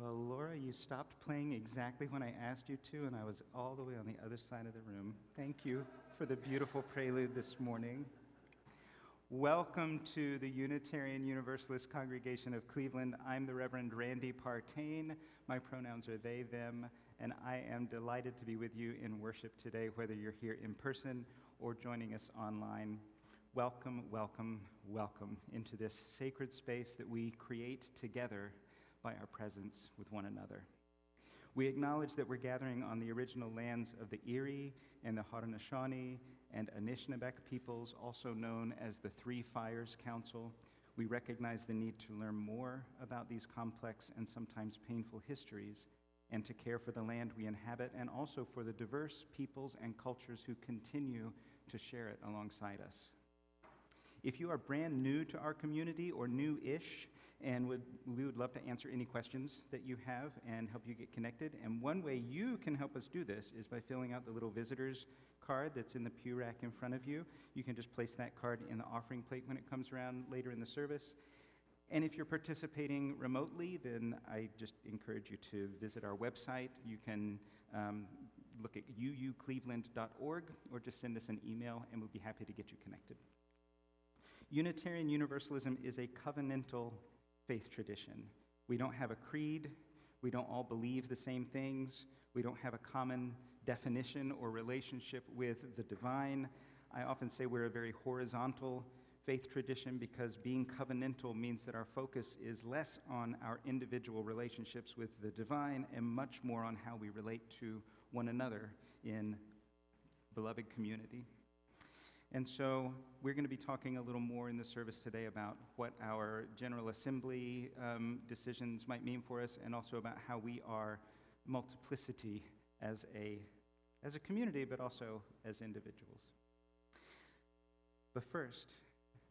Well, Laura, you stopped playing exactly when I asked you to, and I was all the way on the other side of the room. Thank you for the beautiful prelude this morning. Welcome to the Unitarian Universalist Congregation of Cleveland. I'm the Reverend Randy Partain. My pronouns are they, them, and I am delighted to be with you in worship today, whether you're here in person or joining us online. Welcome, welcome, welcome into this sacred space that we create together by our presence with one another. We acknowledge that we're gathering on the original lands of the Erie and the Haudenosaunee and Anishinaabeg peoples, also known as the Three Fires Council. We recognize the need to learn more about these complex and sometimes painful histories and to care for the land we inhabit and also for the diverse peoples and cultures who continue to share it alongside us. If you are brand new to our community or new-ish, and we would love to answer any questions that you have and help you get connected. And one way you can help us do this is by filling out the little visitor's card that's in the pew rack in front of you. You can just place that card in the offering plate when it comes around later in the service. And if you're participating remotely, then I just encourage you to visit our website. You can look at uucleveland.org or just send us an email and we'll be happy to get you connected. Unitarian Universalism is a covenantal faith tradition. We don't have a creed. We don't all believe the same things. We don't have a common definition or relationship with the divine. I often say we're a very horizontal faith tradition because being covenantal means that our focus is less on our individual relationships with the divine and much more on how we relate to one another in beloved community. And so we're going to be talking a little more in the service today about what our General Assembly decisions might mean for us and also about how we are multiplicity as a community, but also as individuals. But first,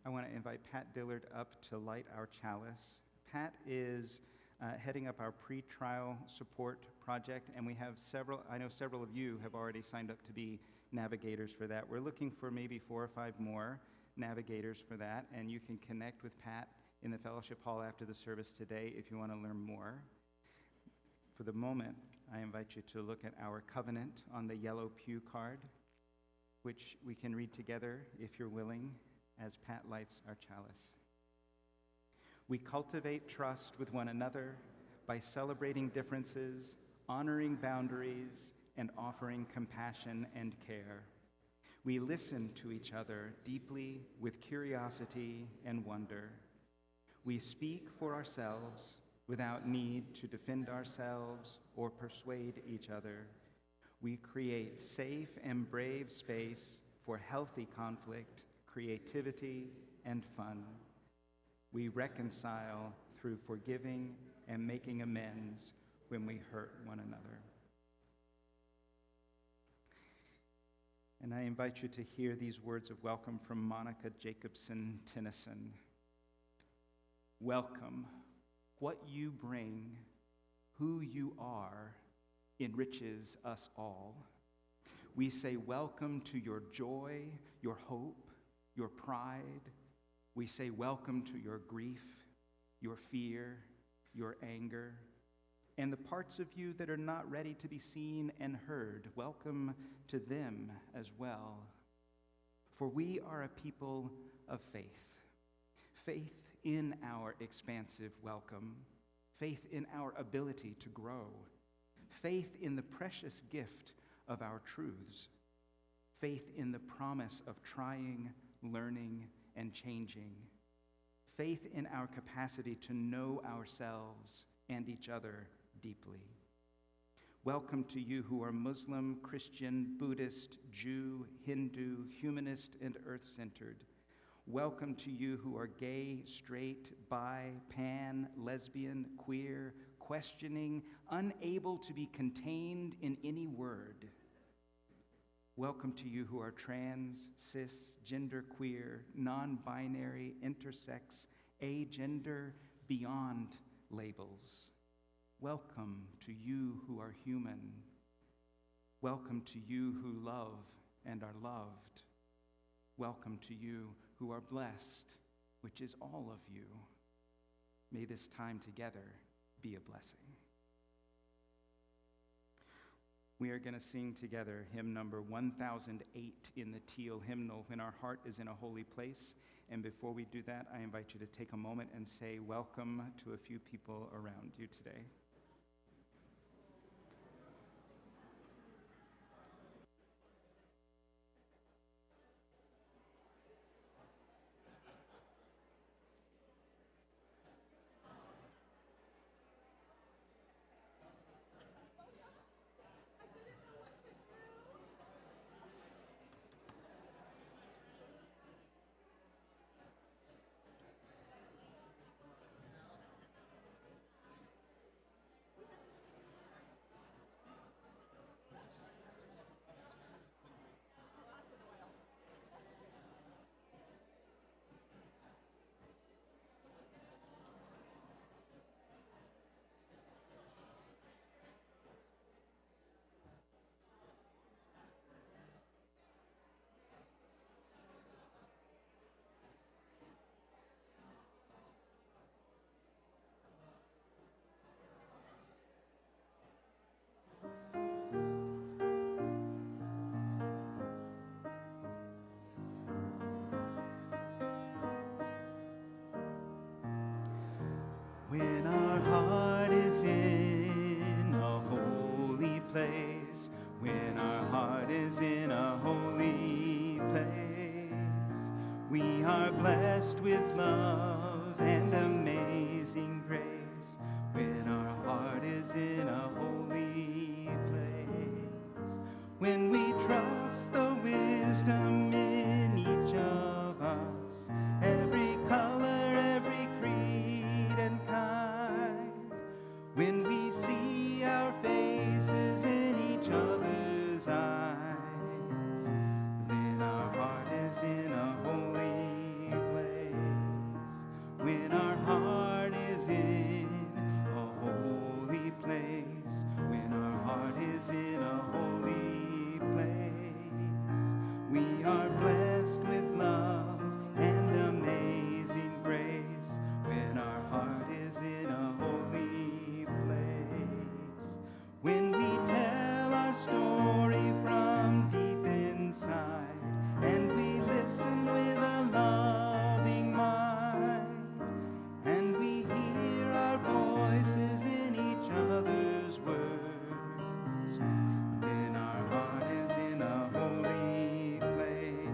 I want to invite Pat Dillard up to light our chalice. Pat is heading up our pre-trial support project, and we have I know several of you have already signed up to be navigators for that. We're looking for maybe 4 or 5 more navigators for that, and you can connect with Pat in the fellowship hall after the service today if you want to learn more. For the moment, I invite you to look at our covenant on the yellow pew card, which we can read together if you're willing as Pat lights our chalice. We cultivate trust with one another by celebrating differences, honoring boundaries, and offering compassion and care. We listen to each other deeply with curiosity and wonder. We speak for ourselves without need to defend ourselves or persuade each other. We create safe and brave space for healthy conflict, creativity, and fun. We reconcile through forgiving and making amends when we hurt one another. And I invite you to hear these words of welcome from Monica Jacobson-Tennessen. Welcome. What you bring, who you are, enriches us all. We say welcome to your joy, your hope, your pride. We say welcome to your grief, your fear, your anger, and the parts of you that are not ready to be seen and heard. Welcome to them as well. For we are a people of faith. Faith in our expansive welcome. Faith in our ability to grow. Faith in the precious gift of our truths. Faith in the promise of trying, learning, and changing. Faith in our capacity to know ourselves and each other deeply. Welcome to you who are Muslim, Christian, Buddhist, Jew, Hindu, humanist, and earth-centered. Welcome to you who are gay, straight, bi, pan, lesbian, queer, questioning, unable to be contained in any word. Welcome to you who are trans, cis, genderqueer, non-binary, intersex, agender, beyond labels. Welcome to you who are human. Welcome to you who love and are loved. Welcome to you who are blessed, which is all of you. May this time together be a blessing. We are going to sing together hymn number 1008 in the teal hymnal, When Our Heart is in a Holy Place. And before we do that, I invite you to take a moment and say welcome to a few people around you today. When our heart is in a holy place, when our heart is in a holy place, we are blessed with love and amazing grace. When our heart is in a holy place, when we trust the wisdom in each of us, every color, every creed and kind, when we see our faces in each other's eyes, then our heart is in a holy place. When our heart is in a holy place, when our heart is in a holy place, we are blessed with love and amazing grace. When our heart is in a holy place, when we tell our story from deep inside, and we listen with a loving mind, and we hear our voices in each other's words, then our heart is in a holy place.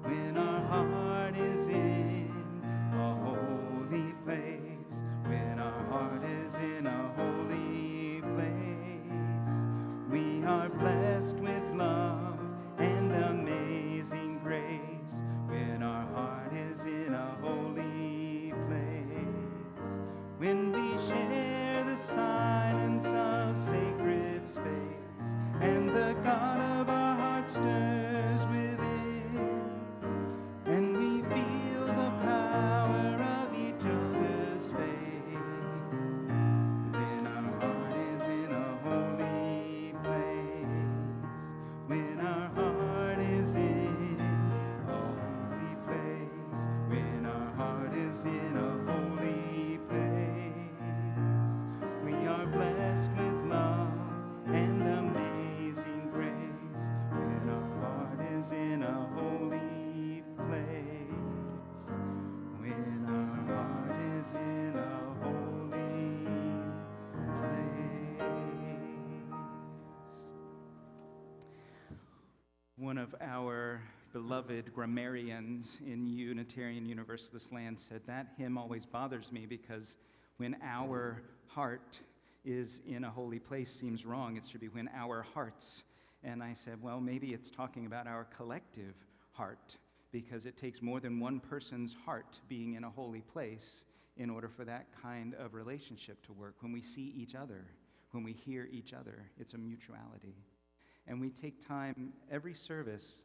When our heart is in a holy place, when our heart is in a holy place, we are blessed with love and amazing grace. When our heart is in a holy place, when we share the silence of sacred space, and the God of our heart stirs within, and we feel the power of each other's faith, then our heart is in a holy place. When our heart is in a holy place, when our heart is in a holy place, we are blessed with love and amazing grace. When our heart is in a holy place, when our heart is in a holy place. One of our beloved grammarians in Unitarian Universalist land said, that hymn always bothers me because when our heart is in a holy place seems wrong. It should be when our hearts. And I said, well, maybe it's talking about our collective heart, because it takes more than one person's heart being in a holy place in order for that kind of relationship to work. When we see each other, when we hear each other, it's a mutuality. And we take time every service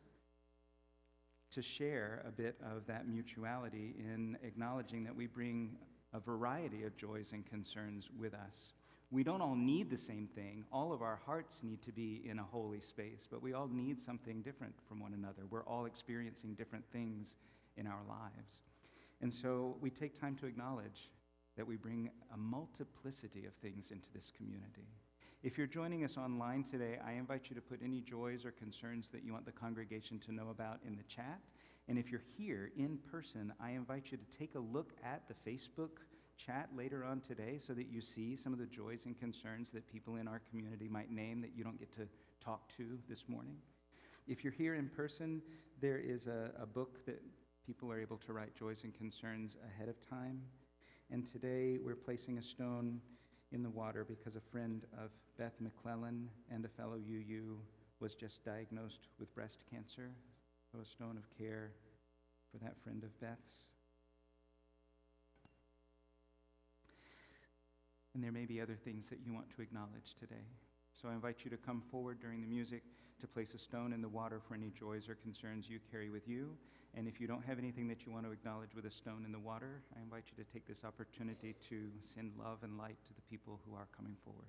to share a bit of that mutuality in acknowledging that we bring a variety of joys and concerns with us. We don't all need the same thing. All of our hearts need to be in a holy space, but we all need something different from one another. We're all experiencing different things in our lives. And so we take time to acknowledge that we bring a multiplicity of things into this community. If you're joining us online today, I invite you to put any joys or concerns that you want the congregation to know about in the chat. And if you're here in person, I invite you to take a look at the Facebook chat later on today so that you see some of the joys and concerns that people in our community might name that you don't get to talk to this morning. If you're here in person, there is a book that people are able to write joys and concerns ahead of time. And today we're placing a stone in the water because a friend of Beth McClellan and a fellow UU was just diagnosed with breast cancer. So a stone of care for that friend of Beth's. And there may be other things that you want to acknowledge today. So I invite you to come forward during the music to place a stone in the water for any joys or concerns you carry with you. And if you don't have anything that you want to acknowledge with a stone in the water, I invite you to take this opportunity to send love and light to the people who are coming forward.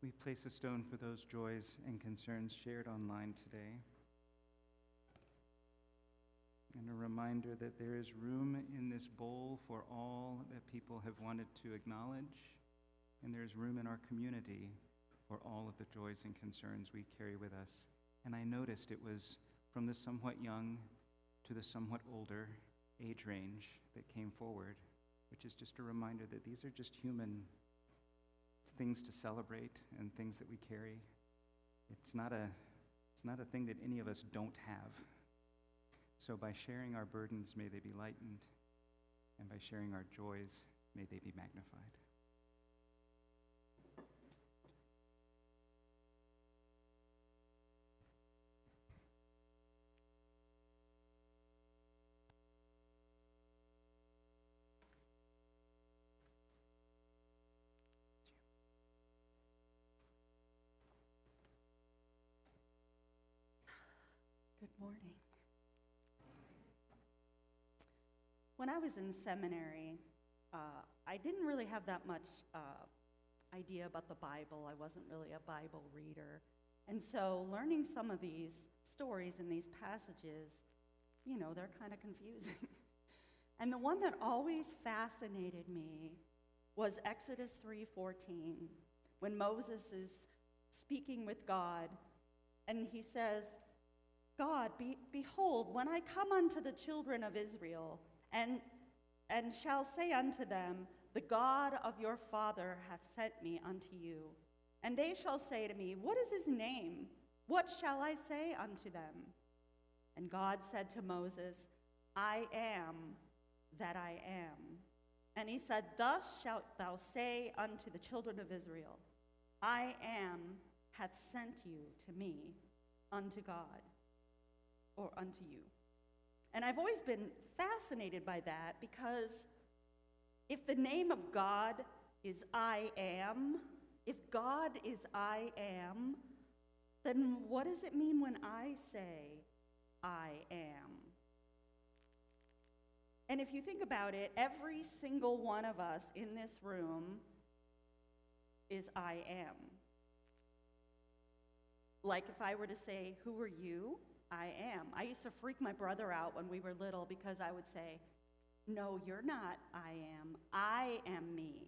We place a stone for those joys and concerns shared online today. And a reminder that there is room in this bowl for all that people have wanted to acknowledge, and there is room in our community for all of the joys and concerns we carry with us. And I noticed it was from the somewhat young to the somewhat older age range that came forward, which is just a reminder that these are just human things to celebrate and things that we carry. It's not a thing that any of us don't have. So by sharing our burdens, may they be lightened, and by sharing our joys, may they be magnified. Good morning. When I was in seminary, I didn't really have that much idea about the Bible. I wasn't really a Bible reader. And so learning some of these stories and these passages, they're kind of confusing. And the one that always fascinated me was Exodus 3:14, when Moses is speaking with God, and he says, God, behold, when I come unto the children of Israel, and shall say unto them, the God of your father hath sent me unto you. And they shall say to me, what is his name? What shall I say unto them? And God said to Moses, I am that I am. And he said, thus shalt thou say unto the children of Israel, I am hath sent you to me unto God, or unto you. And I've always been fascinated by that, because if the name of God is I am, if God is I am, then what does it mean when I say I am? And if you think about it, every single one of us in this room is I am. Like if I were to say, who are you? I am. I used to freak my brother out when we were little, because I would say, no, you're not I am me.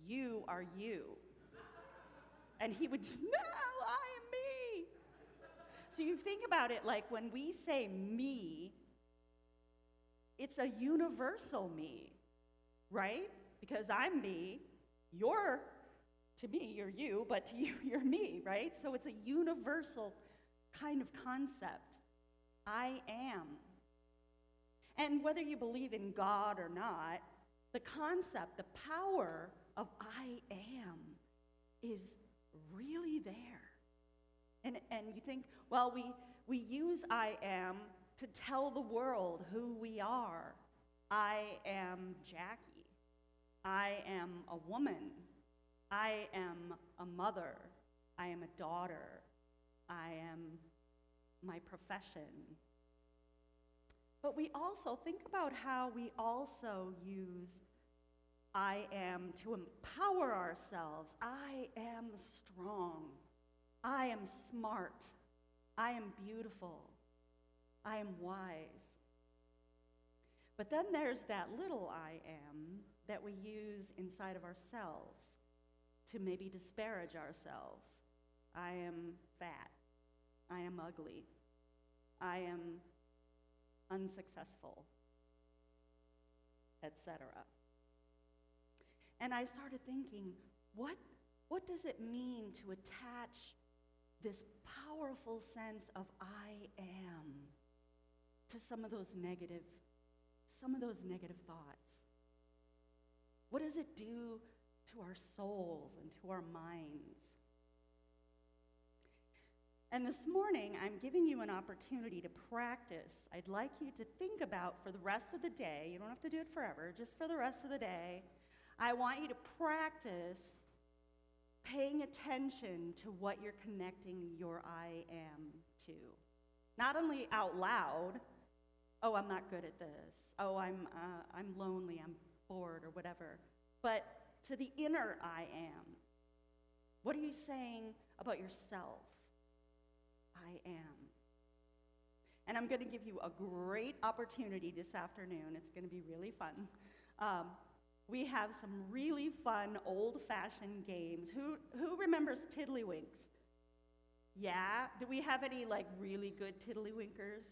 You are you. And he would just, no, I am me. So you think about it, like when we say me, it's a universal me, right? Because I'm me, to me, you're you, but to you, you're me, right? So it's a universal kind of concept. I am. And whether you believe in God or not, the concept, the power of I am is really there. And you think, well, we use I am to tell the world who we are. I am Jackie. I am a woman. I am a mother. I am a daughter. I am my profession. But we also think about how we also use I am to empower ourselves. I am strong. I am smart. I am beautiful. I am wise. But then there's that little I am that we use inside of ourselves to maybe disparage ourselves. I am fat. I am ugly. I am unsuccessful, etc. And I started thinking, what does it mean to attach this powerful sense of I am to some of those negative thoughts? What does it do to our souls and to our minds? And this morning, I'm giving you an opportunity to practice. I'd like you to think about for the rest of the day, you don't have to do it forever, just for the rest of the day, I want you to practice paying attention to what you're connecting your I am to. Not only out loud, oh, I'm not good at this, oh, I'm lonely, I'm bored, or whatever, but to the inner I am. What are you saying about yourself? I am. And I'm going to give you a great opportunity this afternoon. It's going to be really fun. We have some really fun old-fashioned games. Who remembers Tiddlywinks? Yeah? Do we have any like really good tiddlywinkers?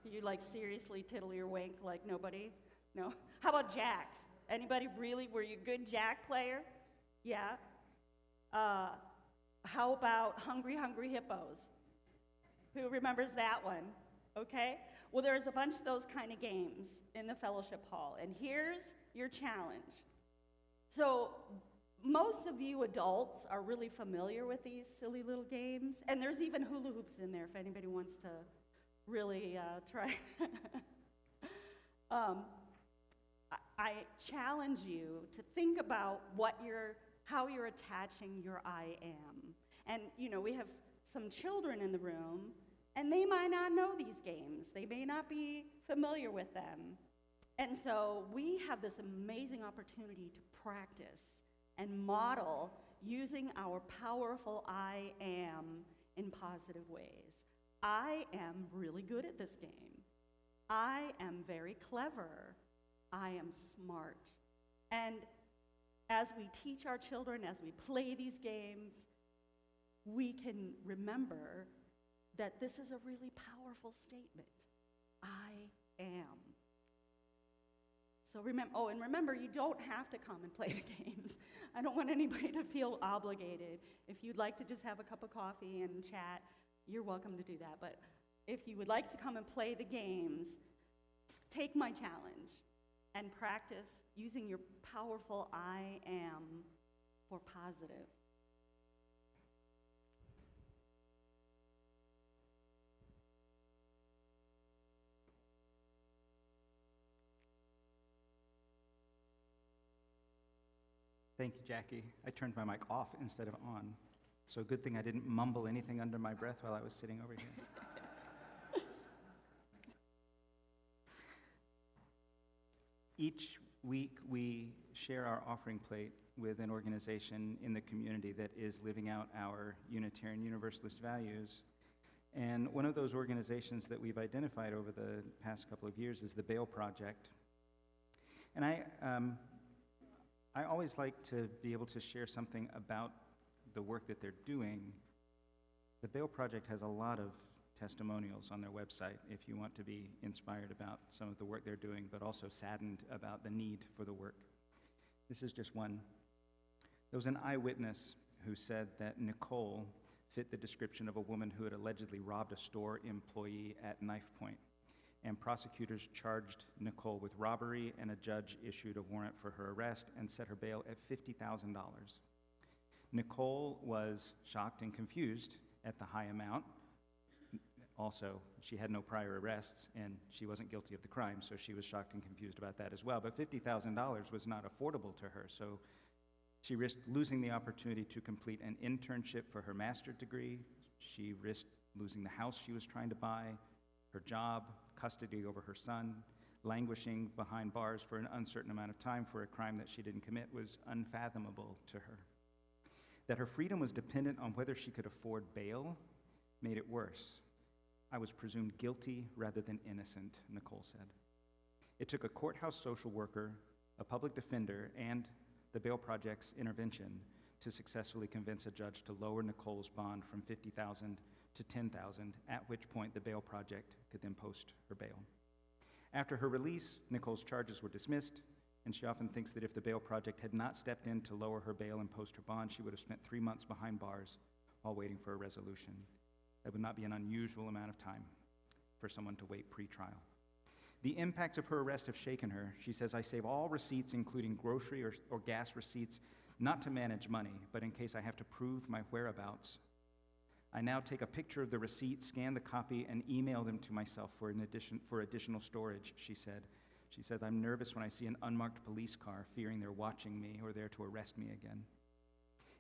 You like seriously tiddle your wink like nobody? No? How about jacks? Anybody really, were you a good jack player? Yeah? How about Hungry Hungry Hippos? Who remembers that one? Okay? Well, there's a bunch of those kind of games in the fellowship hall, and here's your challenge. So most of you adults are really familiar with these silly little games, and there's even hula hoops in there if anybody wants to really try. I challenge you to think about how you're attaching your I am. And we have some children in the room, and they might not know these games. They may not be familiar with them. And so we have this amazing opportunity to practice and model using our powerful I am in positive ways. I am really good at this game. I am very clever. I am smart. And as we teach our children, as we play these games, we can remember that this is a really powerful statement. I am. So remember, you don't have to come and play the games. I don't want anybody to feel obligated. If you'd like to just have a cup of coffee and chat, you're welcome to do that. But if you would like to come and play the games, take my challenge and practice using your powerful I am for positive. Thank you, Jackie. I turned my mic off instead of on. So good thing I didn't mumble anything under my breath while I was sitting over here. Each week we share our offering plate with an organization in the community that is living out our Unitarian Universalist values. And one of those organizations that we've identified over the past couple of years is the Bail Project. And I always like to be able to share something about the work that they're doing. The Bail Project has a lot of testimonials on their website if you want to be inspired about some of the work they're doing, but also saddened about the need for the work. This is just one. There was an eyewitness who said that Nicole fit the description of a woman who had allegedly robbed a store employee at knife point. And prosecutors charged Nicole with robbery, and a judge issued a warrant for her arrest and set her bail at $50,000. Nicole was shocked and confused at the high amount. Also, she had no prior arrests, and she wasn't guilty of the crime, so she was shocked and confused about that as well. But $50,000 was not affordable to her, so she risked losing the opportunity to complete an internship for her master's degree. She risked losing the house she was trying to buy, her job, custody over her son. Languishing behind bars for an uncertain amount of time for a crime that she didn't commit was unfathomable to her. That her freedom was dependent on whether she could afford bail made it worse. I was presumed guilty rather than innocent, Nicole said. It took a courthouse social worker, a public defender, and the Bail Project's intervention to successfully convince a judge to lower Nicole's bond from $50,000 to $10,000, at which point the Bail Project could then post her bail. After her release, Nicole's charges were dismissed, and she often thinks that if the Bail Project had not stepped in to lower her bail and post her bond, she would have spent 3 months behind bars while waiting for a resolution. That would not be an unusual amount of time for someone to wait pre-trial. The impacts of her arrest have shaken her. She says, "I save all receipts, including grocery or gas receipts, not to manage money, but in case I have to prove my whereabouts. I now take a picture of the receipt, scan the copy, and email them to myself for additional storage," she said. She says, "I'm nervous when I see an unmarked police car, fearing they're watching me or there to arrest me again."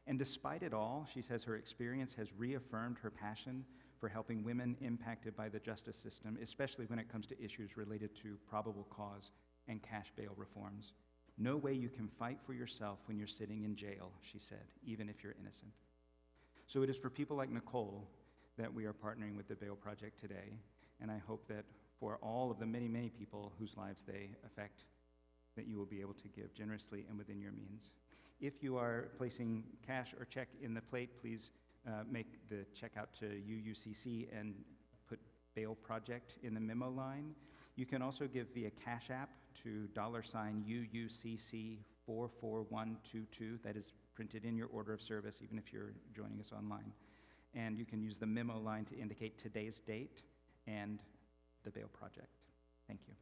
And despite it all, she says her experience has reaffirmed her passion for helping women impacted by the justice system, especially when it comes to issues related to probable cause and cash bail reforms. "No way you can fight for yourself when you're sitting in jail," she said, "even if you're innocent." So it is for people like Nicole that we are partnering with the Bail Project today, and I hope that for all of the many, many people whose lives they affect, that you will be able to give generously and within your means. If you are placing cash or check in the plate, please make the check out to UUCC and put Bail Project in the memo line. You can also give via Cash App to $UUCC44122. That is printed in your order of service, even if you're joining us online. And you can use the memo line to indicate today's date and the Bail Project. Thank you.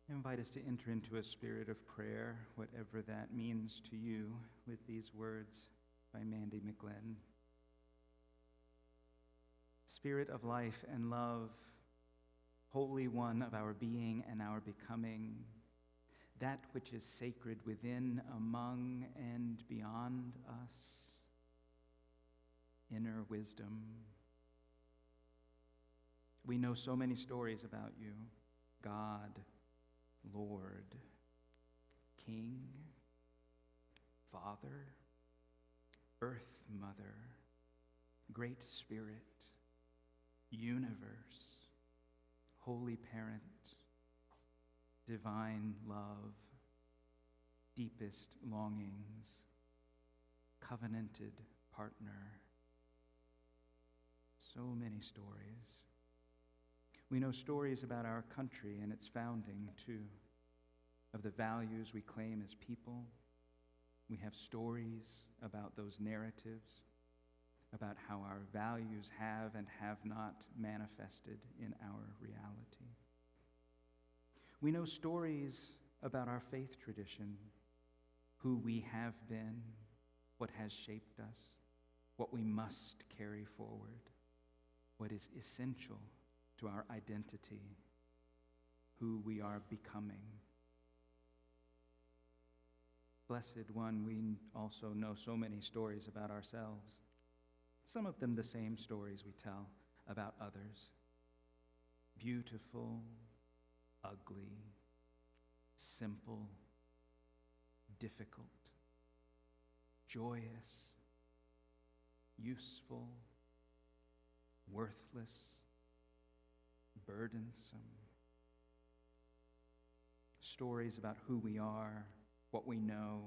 I invite us to enter into a spirit of prayer, whatever that means to you, with these words by Mandy McGlynn. Spirit of life and love, Holy One of our being and our becoming, that which is sacred within, among, and beyond us, inner wisdom. We know so many stories about you, God, Lord, King, Father, Earth Mother, Great Spirit, Universe, Holy Parent, Divine Love, Deepest Longings, Covenanted Partner. So many stories. We know stories about our country and its founding, too, of the values we claim as people. We have stories about those narratives, about how our values have and have not manifested in our reality. We know stories about our faith tradition, who we have been, what has shaped us, what we must carry forward, what is essential to our identity, who we are becoming. Blessed One, we also know so many stories about ourselves. Some of them the same stories we tell about others. Beautiful, ugly, simple, difficult, joyous, useful, worthless, burdensome. Stories about who we are, what we know,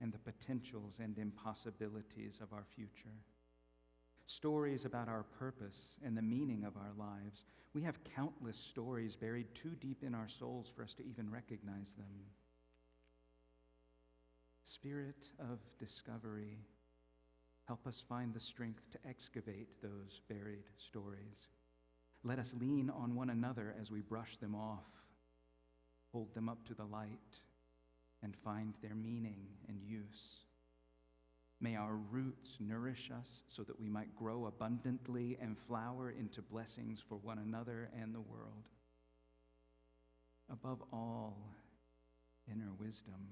and the potentials and impossibilities of our future. Stories about our purpose and the meaning of our lives. We have countless stories buried too deep in our souls for us to even recognize them. Spirit of discovery, help us find the strength to excavate those buried stories. Let us lean on one another as we brush them off, hold them up to the light, and find their meaning and use. May our roots nourish us so that we might grow abundantly and flower into blessings for one another and the world. Above all, inner wisdom,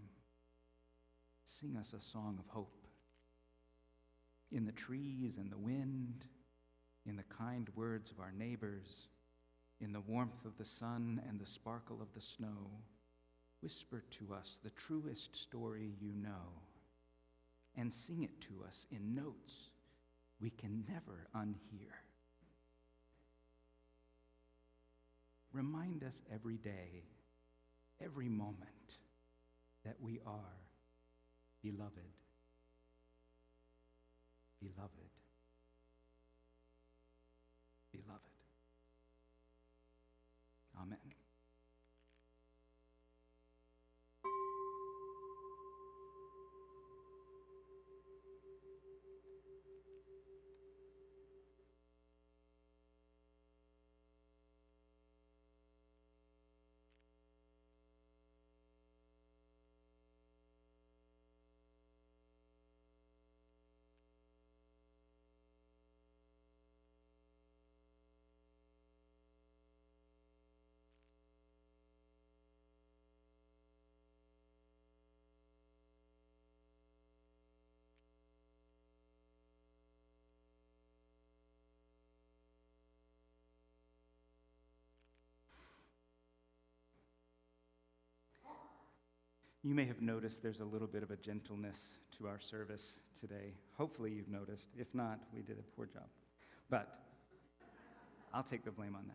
sing us a song of hope. In the trees and the wind, in the kind words of our neighbors, in the warmth of the sun and the sparkle of the snow, whisper to us the truest story you know, and sing it to us in notes we can never unhear. Remind us every day, every moment, that we are beloved. Beloved. Beloved. Amen. You may have noticed there's a little bit of a gentleness to our service today. Hopefully you've noticed. If not, we did a poor job. But I'll take the blame on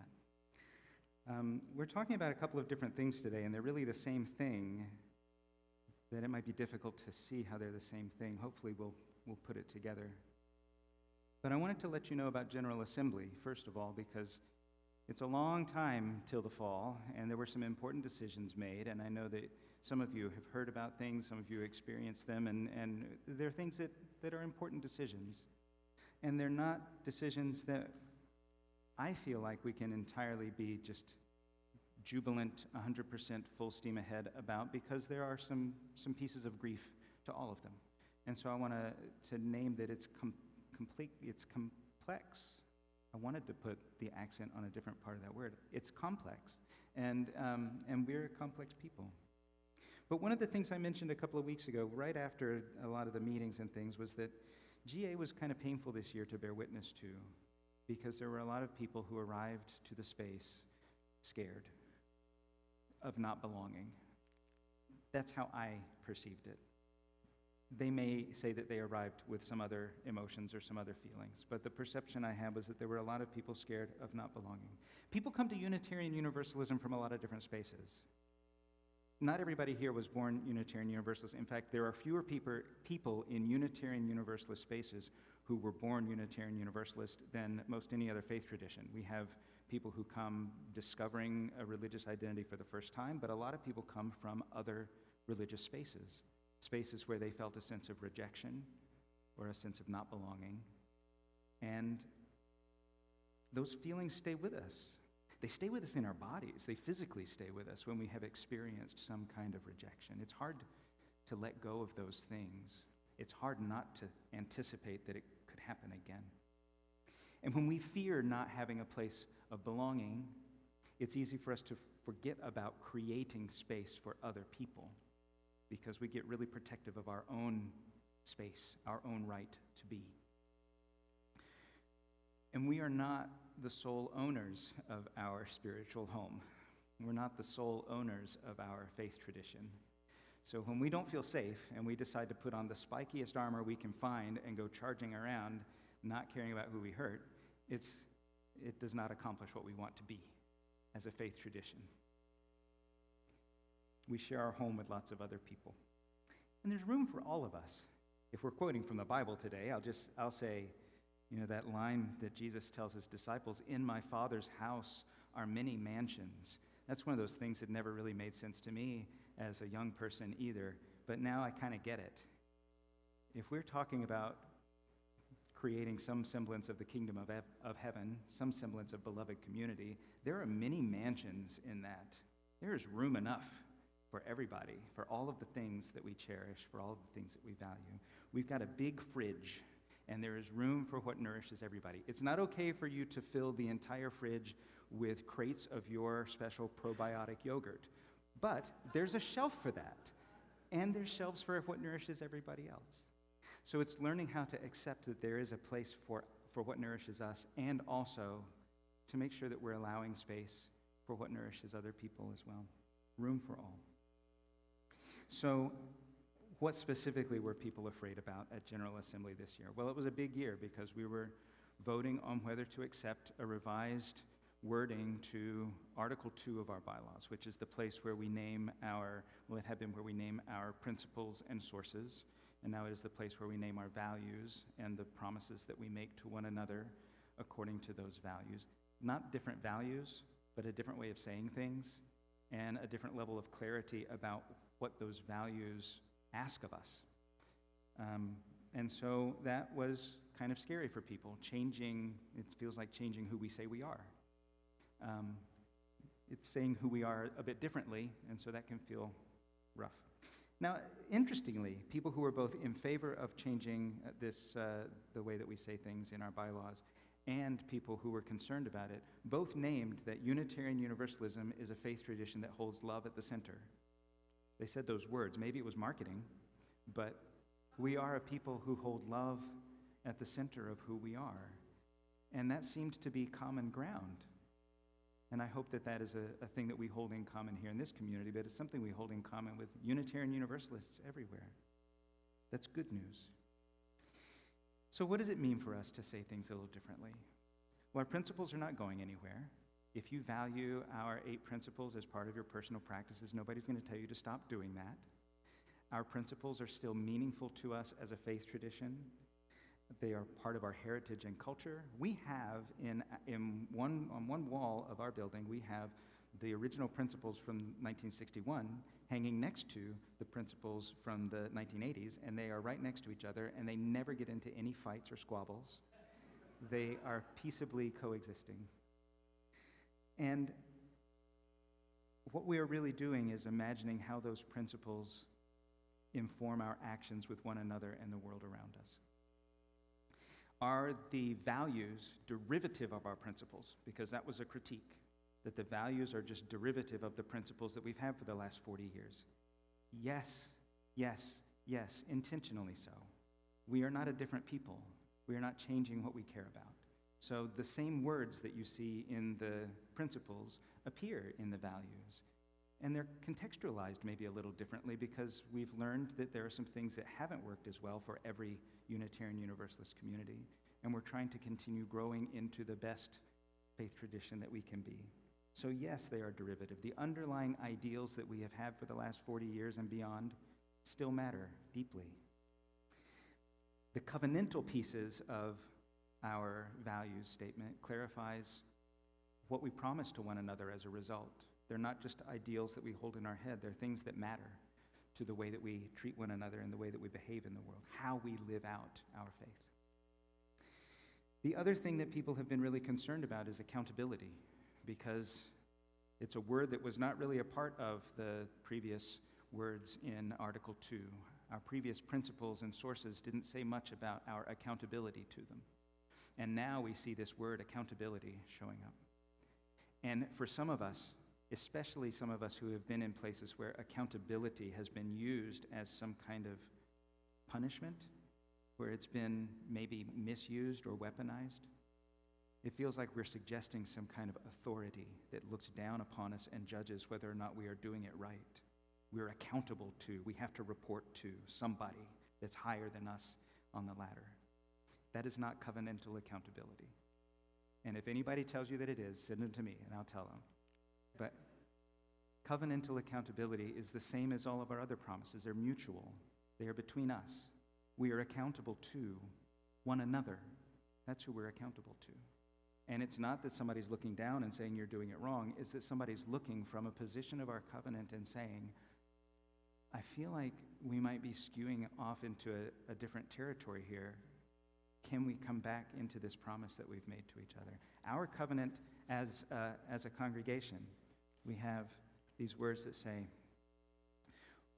that. We're talking about a couple of different things today, and they're really the same thing, that it might be difficult to see how they're the same thing. Hopefully we'll put it together. But I wanted to let you know about General Assembly, first of all, because it's a long time till the fall, and there were some important decisions made, and I know that some of you have heard about things, some of you experienced them, and they're things that are important decisions. And they're not decisions that I feel like we can entirely be just jubilant, 100% full steam ahead about, because there are some pieces of grief to all of them. And so I want to name that it's complex. I wanted to put the accent on a different part of that word. It's complex, and we're complex people. But one of the things I mentioned a couple of weeks ago, right after a lot of the meetings and things, was that GA was kind of painful this year to bear witness to, because there were a lot of people who arrived to the space scared of not belonging. That's how I perceived it. They may say that they arrived with some other emotions or some other feelings, but the perception I had was that there were a lot of people scared of not belonging. People come to Unitarian Universalism from a lot of different spaces. Not everybody here was born Unitarian Universalist. In fact, there are fewer people in Unitarian Universalist spaces who were born Unitarian Universalist than most any other faith tradition. We have people who come discovering a religious identity for the first time, but a lot of people come from other religious spaces where they felt a sense of rejection or a sense of not belonging, And those feelings stay with us. They stay with us in our bodies. They physically stay with us when we have experienced some kind of rejection. It's hard to let go of those things. It's hard not to anticipate that it could happen again. And when we fear not having a place of belonging, it's easy for us to forget about creating space for other people because we get really protective of our own space, our own right to be. And we are not the sole owners of our spiritual home. We're not the sole owners of our faith tradition. So when we don't feel safe and we decide to put on the spikiest armor we can find and go charging around, not caring about who we hurt, it does not accomplish what we want to be as a faith tradition. We share our home with lots of other people. And there's room for all of us. If we're quoting from the Bible today, I'll say, that line that Jesus tells his disciples, "In my Father's house are many mansions." That's one of those things that never really made sense to me as a young person either, but now I kind of get it. If we're talking about creating some semblance of the kingdom of heaven, some semblance of beloved community, there are many mansions in that. There is room enough for everybody, for all of the things that we cherish, for all of the things that we value. We've got a big fridge, and there is room for what nourishes everybody. It's not okay for you to fill the entire fridge with crates of your special probiotic yogurt, but there's a shelf for that, and there's shelves for what nourishes everybody else. So it's learning how to accept that there is a place for what nourishes us, and also to make sure that we're allowing space for what nourishes other people as well. Room for all. So what specifically were people afraid about at General Assembly this year? Well, it was a big year because we were voting on whether to accept a revised wording to Article 2 of our bylaws, which is the place where we name it had been where we name our principles and sources, and now it is the place where we name our values and the promises that we make to one another according to those values. Not different values, but a different way of saying things and a different level of clarity about what those values ask of us. And so that was kind of scary for people. It feels like changing who we say we are. It's saying who we are a bit differently, and so that can feel rough. Now, interestingly, people who are both in favor of changing the way that we say things in our bylaws and people who were concerned about it both named that Unitarian Universalism is a faith tradition that holds love at the center. They said those words. Maybe it was marketing, but we are a people who hold love at the center of who we are. And that seemed to be common ground. And I hope that that is a thing that we hold in common here in this community, but it's something we hold in common with Unitarian Universalists everywhere. That's good news. So what does it mean for us to say things a little differently? Well, our principles are not going anywhere. If you value our 8 principles as part of your personal practices, nobody's going to tell you to stop doing that. Our principles are still meaningful to us as a faith tradition. They are part of our heritage and culture. We have on one wall of our building, we have the original principles from 1961 hanging next to the principles from the 1980s, and they are right next to each other, and they never get into any fights or squabbles. They are peaceably coexisting. And what we are really doing is imagining how those principles inform our actions with one another and the world around us. Are the values derivative of our principles? Because that was a critique, that the values are just derivative of the principles that we've had for the last 40 years. Yes, yes, yes, intentionally so. We are not a different people. We are not changing what we care about. So the same words that you see in the principles appear in the values. And they're contextualized maybe a little differently because we've learned that there are some things that haven't worked as well for every Unitarian Universalist community. And we're trying to continue growing into the best faith tradition that we can be. So yes, they are derivative. The underlying ideals that we have had for the last 40 years and beyond still matter deeply. The covenantal pieces of our values statement clarifies what we promise to one another as a result. They're not just ideals that we hold in our head. They're things that matter to the way that we treat one another and the way that we behave in the world, how we live out our faith. The other thing that people have been really concerned about is accountability, because it's a word that was not really a part of the previous words in Article 2. Our previous principles and sources didn't say much about our accountability to them. And now we see this word accountability showing up. And for some of us, especially some of us who have been in places where accountability has been used as some kind of punishment, where it's been maybe misused or weaponized, it feels like we're suggesting some kind of authority that looks down upon us and judges whether or not we are doing it right. We're accountable to, we have to report to somebody that's higher than us on the ladder. That is not covenantal accountability. And if anybody tells you that it is, send them to me and I'll tell them. But covenantal accountability is the same as all of our other promises. They're mutual. They are between us. We are accountable to one another. That's who we're accountable to. And it's not that somebody's looking down and saying you're doing it wrong. It's that somebody's looking from a position of our covenant and saying, I feel like we might be skewing off into a different territory here. Can we come back into this promise that we've made to each other? Our covenant as a congregation, we have these words that say,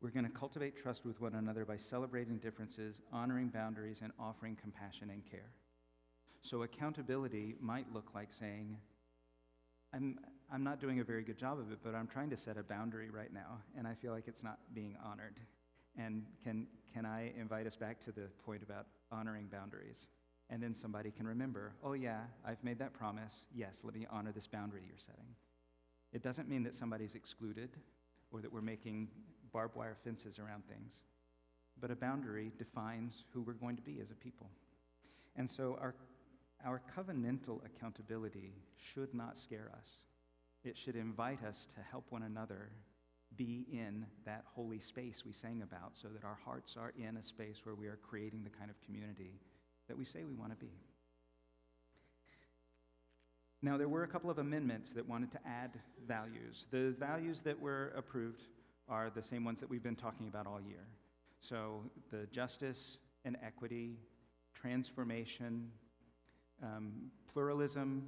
we're going to cultivate trust with one another by celebrating differences, honoring boundaries, and offering compassion and care. So accountability might look like saying, I'm not doing a very good job of it, but I'm trying to set a boundary right now, and I feel like it's not being honored. And can I invite us back to the point about honoring boundaries? And then somebody can remember, oh yeah, I've made that promise. Yes, let me honor this boundary you're setting. It doesn't mean that somebody's excluded or that we're making barbed wire fences around things. But a boundary defines who we're going to be as a people. And so our covenantal accountability should not scare us. It should invite us to help one another be in that holy space we sang about, so that our hearts are in a space where we are creating the kind of community that we say we want to be. Now, there were a couple of amendments that wanted to add values. The values that were approved are the same ones that we've been talking about all year. So the justice and equity, transformation, pluralism,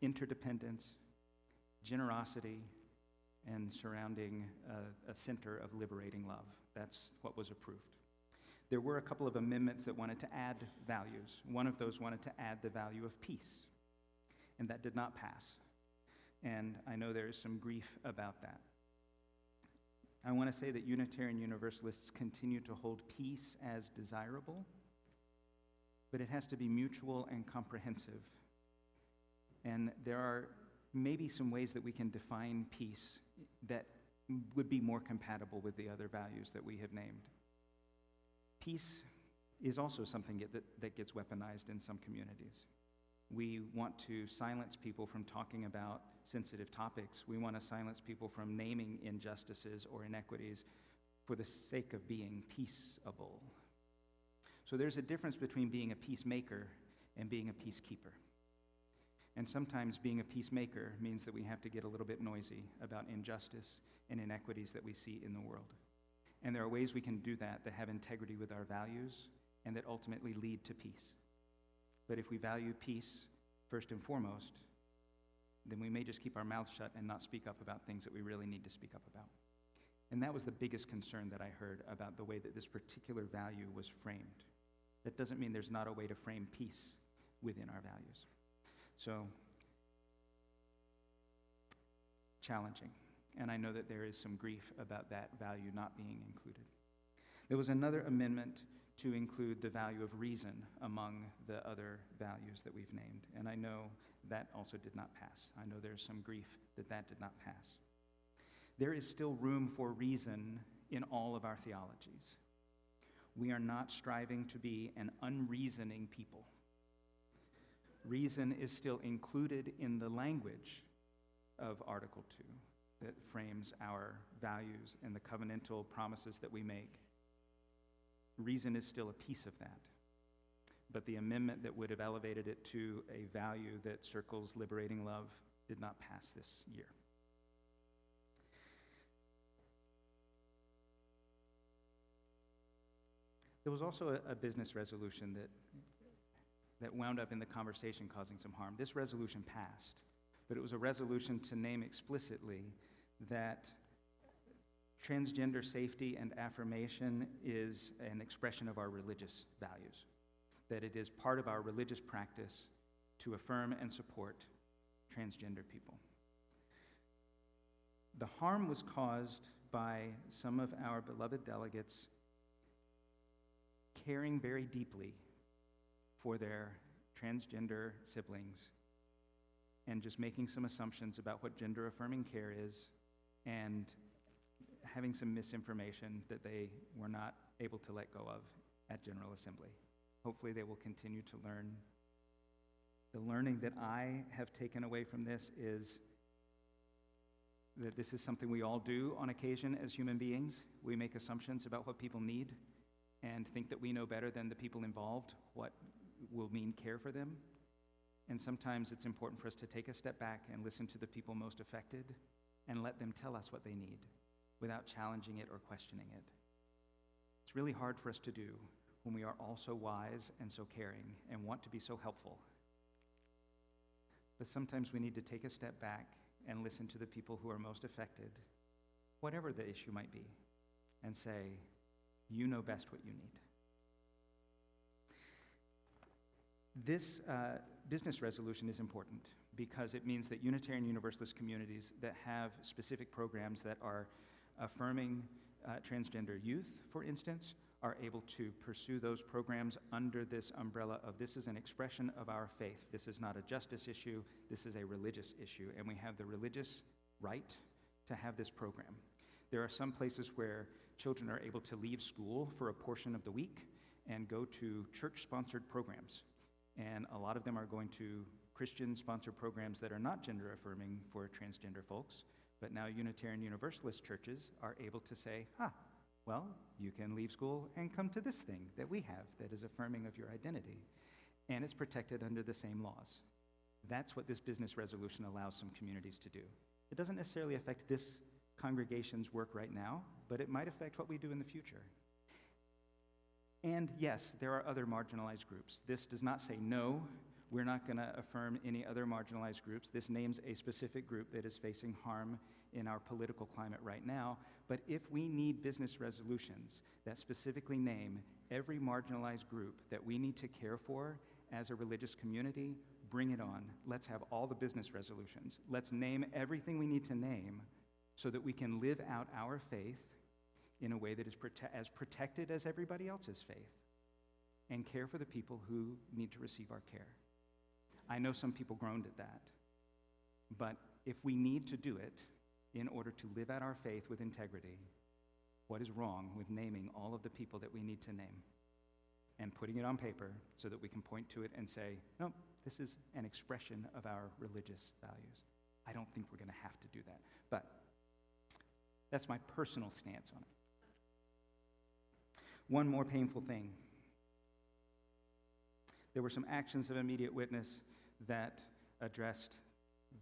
interdependence, generosity, and surrounding a center of liberating love. That's what was approved. There were a couple of amendments that wanted to add values. One of those wanted to add the value of peace, and that did not pass. And I know there is some grief about that. I want to say that Unitarian Universalists continue to hold peace as desirable, but it has to be mutual and comprehensive. And there are maybe some ways that we can define peace that would be more compatible with the other values that we have named. Peace is also something that gets weaponized in some communities. We want to silence people from talking about sensitive topics. We want to silence people from naming injustices or inequities for the sake of being peaceable. So there's a difference between being a peacemaker and being a peacekeeper. And sometimes being a peacemaker means that we have to get a little bit noisy about injustice and inequities that we see in the world. And there are ways we can do that have integrity with our values and that ultimately lead to peace. But if we value peace first and foremost, then we may just keep our mouths shut and not speak up about things that we really need to speak up about. And that was the biggest concern that I heard about the way that this particular value was framed. That doesn't mean there's not a way to frame peace within our values. So, challenging. And I know that there is some grief about that value not being included. There was another amendment to include the value of reason among the other values that we've named. And I know that also did not pass. I know there's some grief that did not pass. There is still room for reason in all of our theologies. We are not striving to be an unreasoning people. Reason is still included in the language of Article 2 that frames our values and the covenantal promises that we make. Reason is still a piece of that. But the amendment that would have elevated it to a value that circles liberating love did not pass this year. There was also a business resolution that that wound up in the conversation causing some harm. This resolution passed, but it was a resolution to name explicitly that transgender safety and affirmation is an expression of our religious values, that it is part of our religious practice to affirm and support transgender people. The harm was caused by some of our beloved delegates caring very deeply for their transgender siblings and just making some assumptions about what gender-affirming care is and having some misinformation that they were not able to let go of at General Assembly. Hopefully they will continue to learn. The learning that I have taken away from this is that this is something we all do on occasion as human beings. We make assumptions about what people need and think that we know better than the people involved what will mean care for them. And sometimes it's important for us to take a step back and listen to the people most affected and let them tell us what they need without challenging it or questioning it. It's really hard for us to do when we are all so wise and so caring and want to be so helpful. But sometimes we need to take a step back and listen to the people who are most affected, whatever the issue might be, and say, you know best what you need. This business resolution is important because it means that Unitarian Universalist communities that have specific programs that are affirming transgender youth, for instance, are able to pursue those programs under this umbrella of this is an expression of our faith. This is not a justice issue, this is a religious issue, and we have the religious right to have this program. There are some places where children are able to leave school for a portion of the week and go to church-sponsored programs. And a lot of them are going to Christian-sponsored programs that are not gender-affirming for transgender folks. But now Unitarian Universalist churches are able to say, well, you can leave school and come to this thing that we have that is affirming of your identity. And it's protected under the same laws. That's what this business resolution allows some communities to do. It doesn't necessarily affect this congregation's work right now, but it might affect what we do in the future. And yes, there are other marginalized groups. This does not say no, we're not going to affirm any other marginalized groups. This names a specific group that is facing harm in our political climate right now. But if we need business resolutions that specifically name every marginalized group that we need to care for as a religious community, bring it on. Let's have all the business resolutions. Let's name everything we need to name so that we can live out our faith in a way that is as protected as everybody else's faith and care for the people who need to receive our care. I know some people groaned at that, but if we need to do it in order to live out our faith with integrity, what is wrong with naming all of the people that we need to name and putting it on paper so that we can point to it and say, no, this is an expression of our religious values. I don't think we're going to have to do that, but that's my personal stance on it. One more painful thing. There were some actions of immediate witness that addressed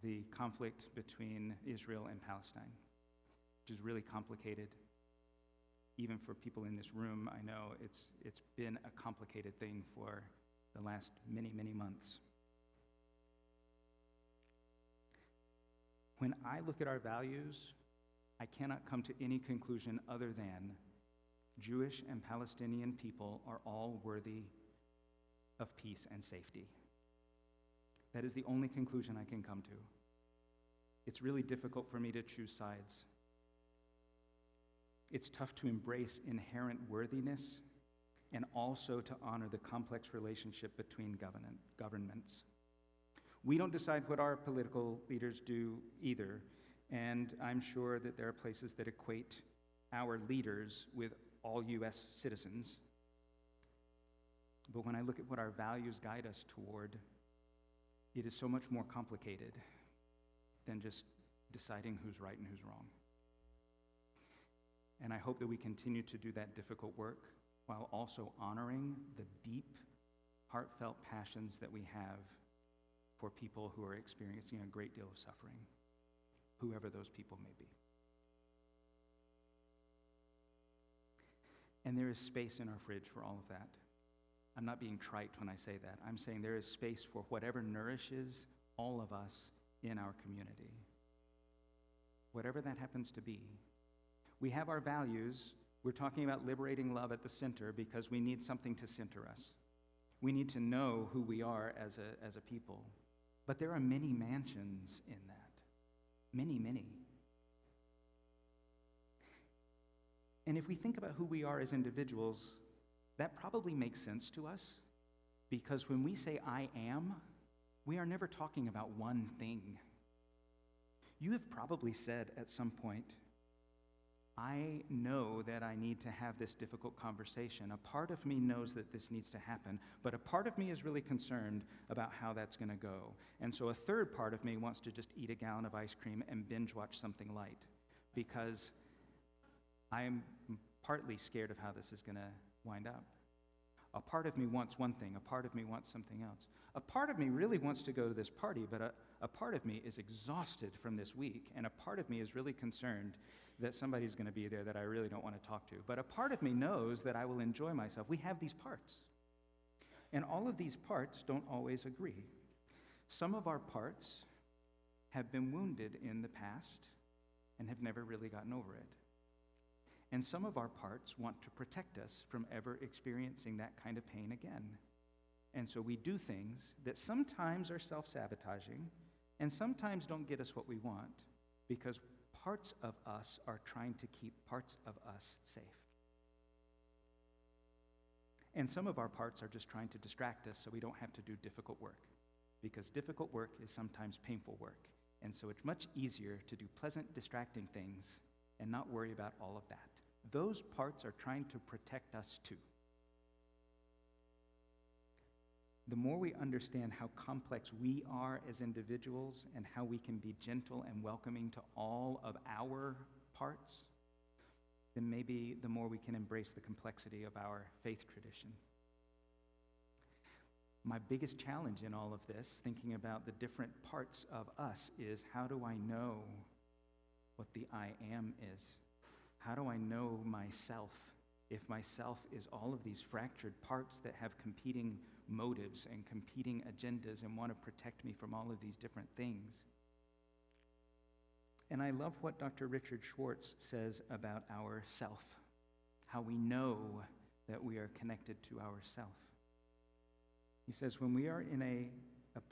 the conflict between Israel and Palestine, which is really complicated. Even for people in this room, I know it's been a complicated thing for the last many, many months. When I look at our values, I cannot come to any conclusion other than Jewish and Palestinian people are all worthy of peace and safety. That is the only conclusion I can come to. It's really difficult for me to choose sides. It's tough to embrace inherent worthiness and also to honor the complex relationship between governments. We don't decide what our political leaders do either, and I'm sure that there are places that equate our leaders with all U.S. citizens. But when I look at what our values guide us toward, it is so much more complicated than just deciding who's right and who's wrong. And I hope that we continue to do that difficult work while also honoring the deep, heartfelt passions that we have for people who are experiencing a great deal of suffering, whoever those people may be. And there is space in our fridge for all of that. I'm not being trite when I say that. I'm saying there is space for whatever nourishes all of us in our community, whatever that happens to be. We have our values. We're talking about liberating love at the center because we need something to center us. We need to know who we are as a people. But there are many mansions in that. Many, many. And if we think about who we are as individuals, that probably makes sense to us, because when we say I am, we are never talking about one thing. You have probably said at some point, I know that I need to have this difficult conversation. A part of me knows that this needs to happen, but a part of me is really concerned about how that's going to go. And so a third part of me wants to just eat a gallon of ice cream and binge watch something light, because I'm partly scared of how this is going to wind up. A part of me wants one thing, a part of me wants something else. A part of me really wants to go to this party, but a part of me is exhausted from this week, and a part of me is really concerned that somebody's going to be there that I really don't want to talk to. But a part of me knows that I will enjoy myself. We have these parts. And all of these parts don't always agree. Some of our parts have been wounded in the past and have never really gotten over it. And some of our parts want to protect us from ever experiencing that kind of pain again. And so we do things that sometimes are self-sabotaging and sometimes don't get us what we want, because parts of us are trying to keep parts of us safe. And some of our parts are just trying to distract us so we don't have to do difficult work, because difficult work is sometimes painful work. And so it's much easier to do pleasant, distracting things and not worry about all of that. Those parts are trying to protect us too. The more we understand how complex we are as individuals and how we can be gentle and welcoming to all of our parts, then maybe the more we can embrace the complexity of our faith tradition. My biggest challenge in all of this, thinking about the different parts of us, is how do I know what the I am is? How do I know myself if myself is all of these fractured parts that have competing motives and competing agendas and want to protect me from all of these different things? And I love what Dr. Richard Schwartz says about our self, how we know that we are connected to our self. He says, when we are in a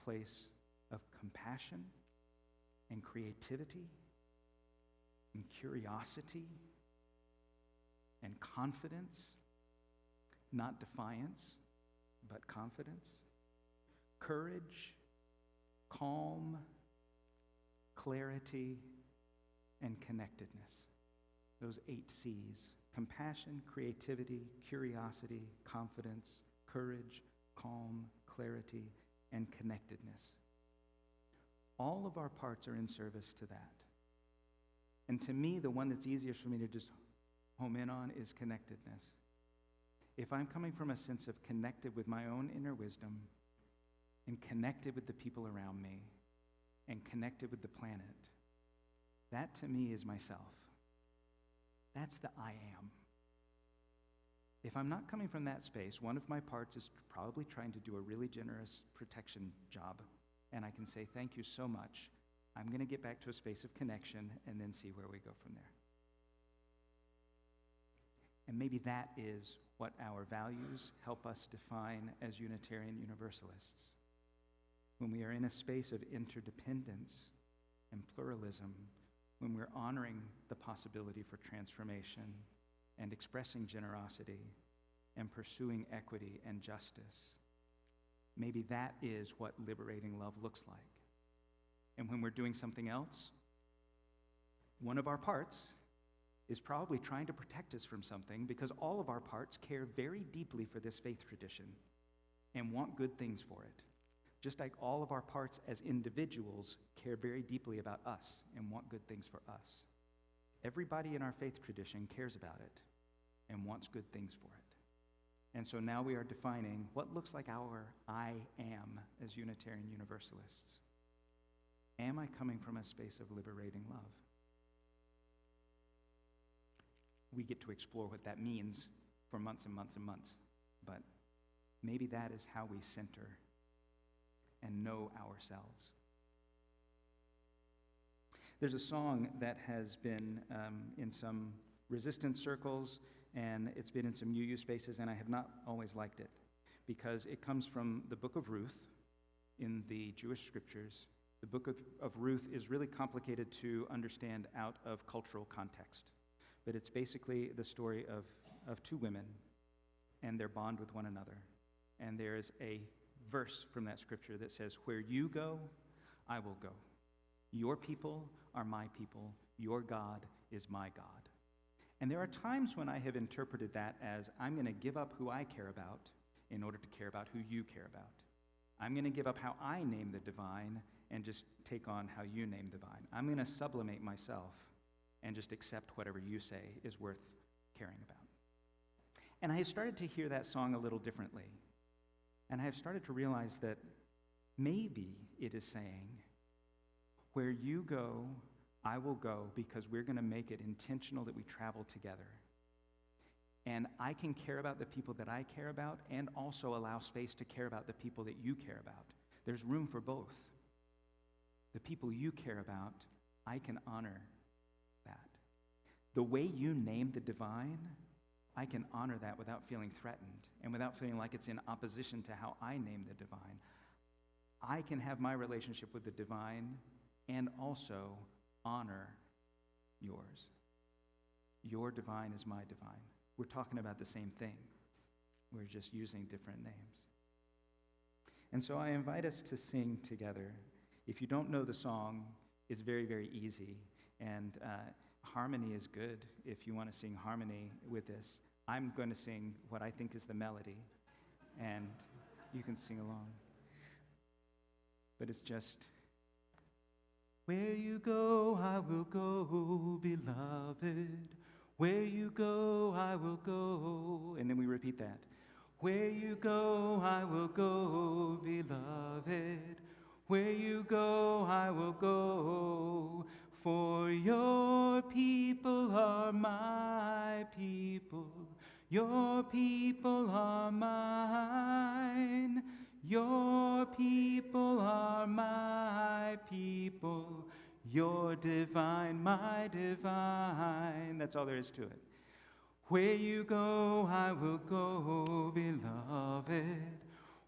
place of compassion and creativity and curiosity and confidence, not defiance, but confidence, courage, calm, clarity, and connectedness. Those 8 C's: compassion, creativity, curiosity, confidence, courage, calm, clarity, and connectedness. All of our parts are in service to that. And to me, the one that's easiest for me to just home in on is connectedness. If I'm coming from a sense of connected with my own inner wisdom and connected with the people around me and connected with the planet, that to me is myself. That's the I am. If I'm not coming from that space, one of my parts is probably trying to do a really generous protection job, and I can say, thank you so much. I'm going to get back to a space of connection and then see where we go from there. And maybe that is what our values help us define as Unitarian Universalists. When we are in a space of interdependence and pluralism, when we're honoring the possibility for transformation and expressing generosity and pursuing equity and justice, maybe that is what liberating love looks like. And when we're doing something else, one of our parts is probably trying to protect us from something, because all of our parts care very deeply for this faith tradition and want good things for it. Just like all of our parts as individuals care very deeply about us and want good things for us. Everybody in our faith tradition cares about it and wants good things for it. And so now we are defining what looks like our I am as Unitarian Universalists. Am I coming from a space of liberating love? We get to explore what that means for months and months and months, but maybe that is how we center and know ourselves. There's a song that has been in some resistance circles, and it's been in some UU spaces, and I have not always liked it, because it comes from the book of Ruth in the Jewish scriptures. The book of Ruth is really complicated to understand out of cultural context, but it's basically the story of two women and their bond with one another. And there is a verse from that scripture that says, "Where you go, I will go. Your people are my people. Your God is my God." And there are times when I have interpreted that as, I'm going to give up who I care about in order to care about who you care about. I'm going to give up how I name the divine and just take on how you name the divine. I'm going to sublimate myself and just accept whatever you say is worth caring about. And I have started to hear that song a little differently. And I have started to realize that maybe it is saying, where you go, I will go, because we're going to make it intentional that we travel together. And I can care about the people that I care about and also allow space to care about the people that you care about. There's room for both. The people you care about, I can honor that. The way you name the divine, I can honor that without feeling threatened and without feeling like it's in opposition to how I name the divine. I can have my relationship with the divine and also honor yours. Your divine is my divine. We're talking about the same thing. We're just using different names. And so I invite us to sing together. If you don't know the song, it's very, very easy. And harmony is good if you want to sing harmony with this. I'm going to sing what I think is the melody, and you can sing along. But it's just, where you go, I will go, beloved. Where you go, I will go. And then we repeat that. Where you go, I will go, beloved. Where you go, I will go. For your people are my people. Your people are mine. Your people are my people. Your divine, my divine. That's all there is to it. Where you go, I will go, beloved.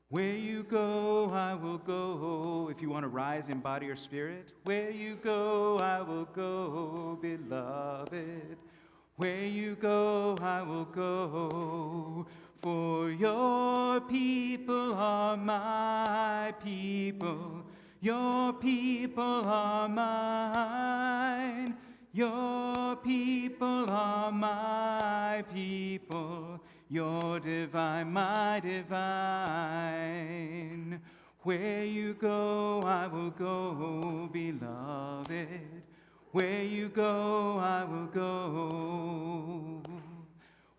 Where you go, I will go. If you want to rise in body or spirit, where you go, I will go, beloved. Where you go, I will go. For your people are my people. Your people are mine. Your people are my people. Your divine, my divine. Where you go, I will go, beloved. Where you go, I will go.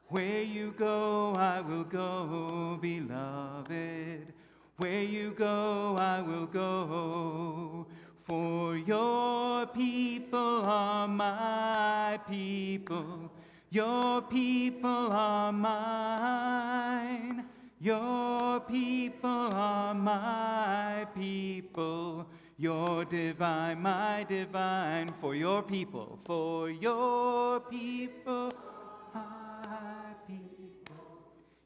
Where you go, I will go, beloved. Where you go, I will go. For your people are my people. Your people are mine. Your people are my people. Your divine, my divine. For your people, my people.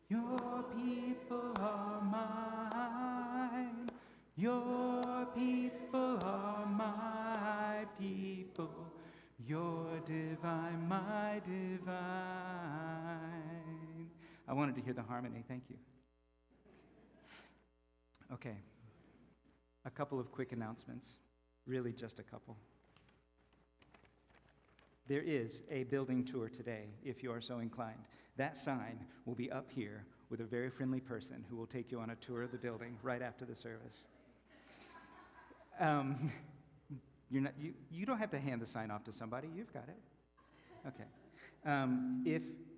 Your people are mine. Your people are my people. Your divine, my divine. I wanted to hear the harmony. Thank you. Okay. A couple of quick announcements. Really just a couple. There is a building tour today, if you are so inclined. That sign will be up here with a very friendly person who will take you on a tour of the building right after the service. You don't have to hand the sign off to somebody. You've got it. Okay.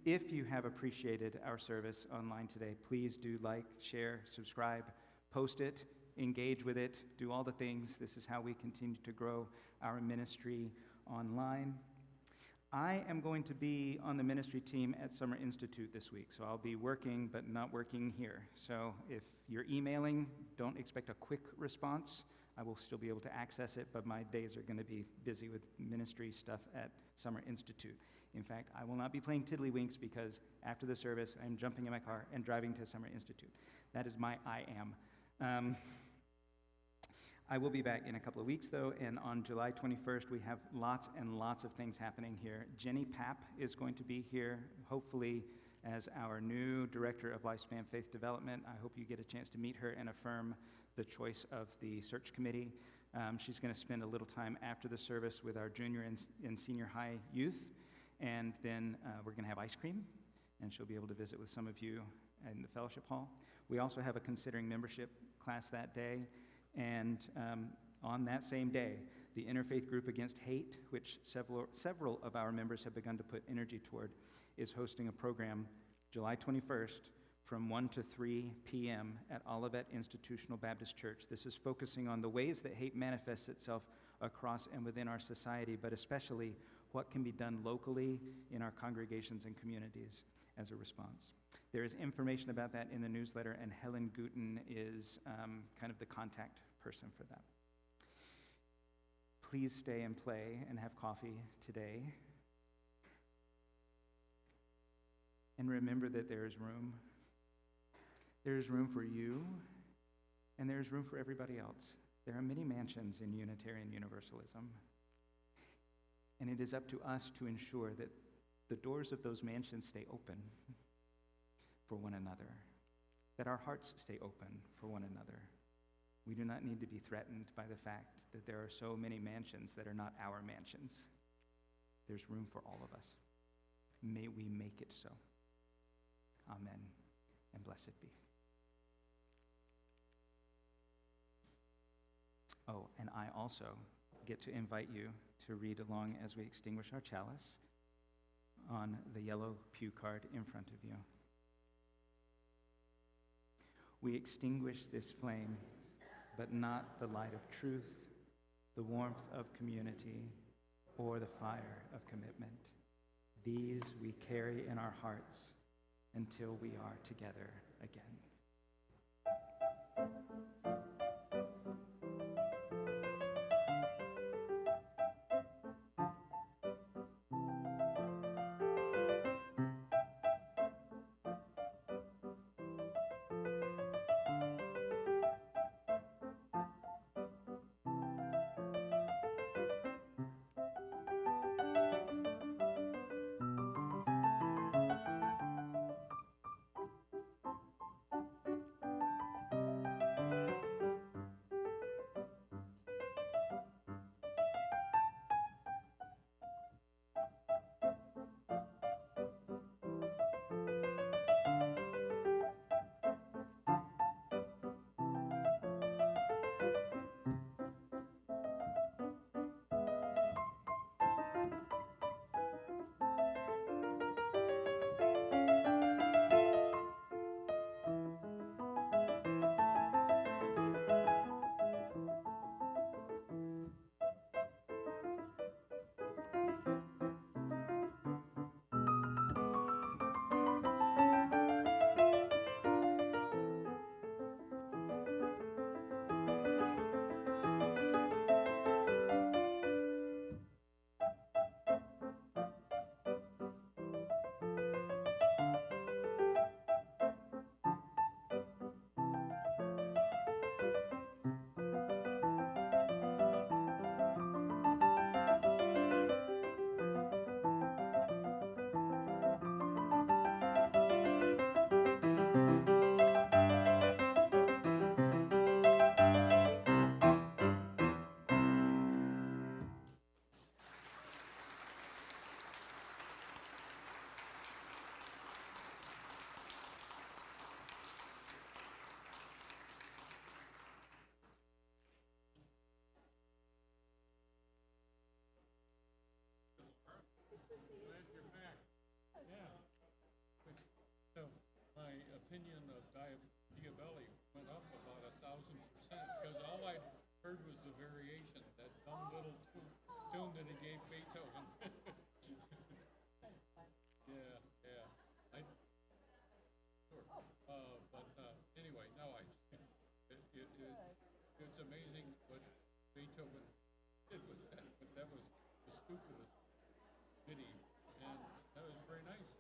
If you have appreciated our service online today, please do like, share, subscribe, post it, engage with it, do all the things. This is how we continue to grow our ministry online. I am going to be on the ministry team at Summer Institute this week, so I'll be working but not working here. So if you're emailing, don't expect a quick response. I will still be able to access it, but my days are going to be busy with ministry stuff at Summer Institute. In fact, I will not be playing tiddlywinks because after the service, I'm jumping in my car and driving to Summer Institute. That is my I am. I will be back in a couple of weeks, though, and on July 21st, we have lots and lots of things happening here. Jenny Papp is going to be here, hopefully, as our new Director of Lifespan Faith Development. I hope you get a chance to meet her and affirm the choice of the search committee. She's going to spend a little time after the service with our junior and senior high youth, and then we're going to have ice cream, and she'll be able to visit with some of you in the fellowship hall. We also have a considering membership class that day. And on that same day, the Interfaith Group Against Hate, which several of our members have begun to put energy toward, is hosting a program July 21st from 1 to 3 p.m. at Olivet Institutional Baptist Church. This is focusing on the ways that hate manifests itself across and within our society, but especially what can be done locally in our congregations and communities as a response. There is information about that in the newsletter, and Helen Gooten is kind of the contact person for that. Please stay and play and have coffee today. And remember that there is room. There is room for you, and there is room for everybody else. There are many mansions in Unitarian Universalism, and it is up to us to ensure that the doors of those mansions stay open for one another, that our hearts stay open for one another. We do not need to be threatened by the fact that there are so many mansions that are not our mansions. There's room for all of us. May we make it so. Amen, and blessed be. Oh, and I also get to invite you to read along as we extinguish our chalice on the yellow pew card in front of you. We extinguish this flame, but not the light of truth, the warmth of community, or the fire of commitment. These we carry in our hearts until we are together again. Opinion of Diabelli went up about 1,000% because all I heard was the variation, that dumb little tune that he gave Beethoven. Beethoven did with that, but that was the stupidest ditty, and that was very nice.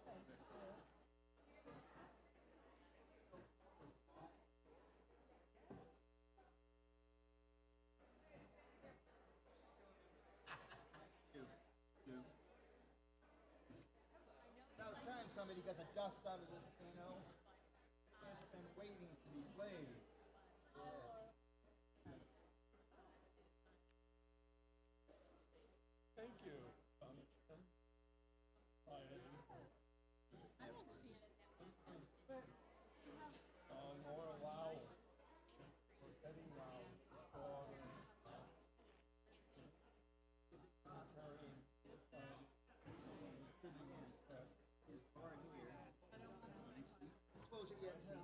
About time somebody got the dust out of this piano. It's been waiting to be played. Thank you. Laura Lau, or Betty Lau, daughter, Close it yet, Sam?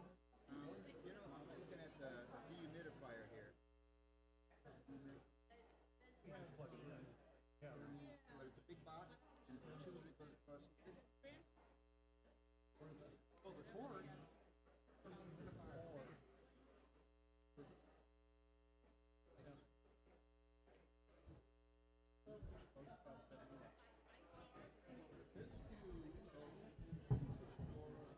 You know, I'm looking at the dehumidifier here.